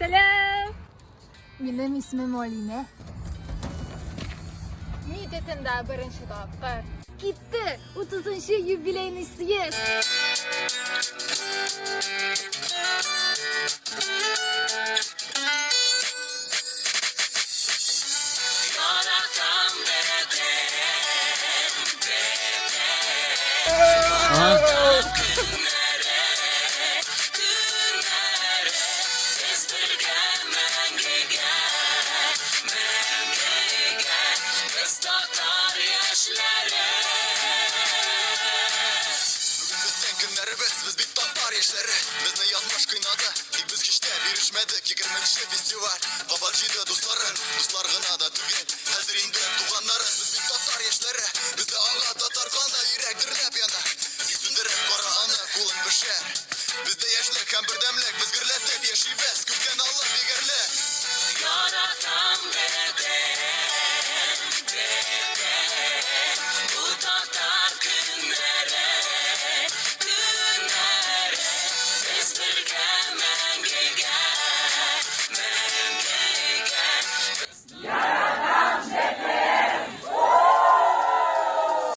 Selam. Benim ismim Oline. Midetinde birinci doktor. Gitti. 30. yubileyini istiyor. Biz bir tatlar yaşları Bizni yazmış kıynadı İlk biz işte birişmedik 20. festival Babacıydı dostların Dostlar gına da tügen Hazır indi tuğanların Biz bir tatlar yaşları Bizde ağa tatar kanı Yürektir hep yana Sündürüp kara anı Kulun bir şer Bizde yaşlık hem birdemlik Biz gırletti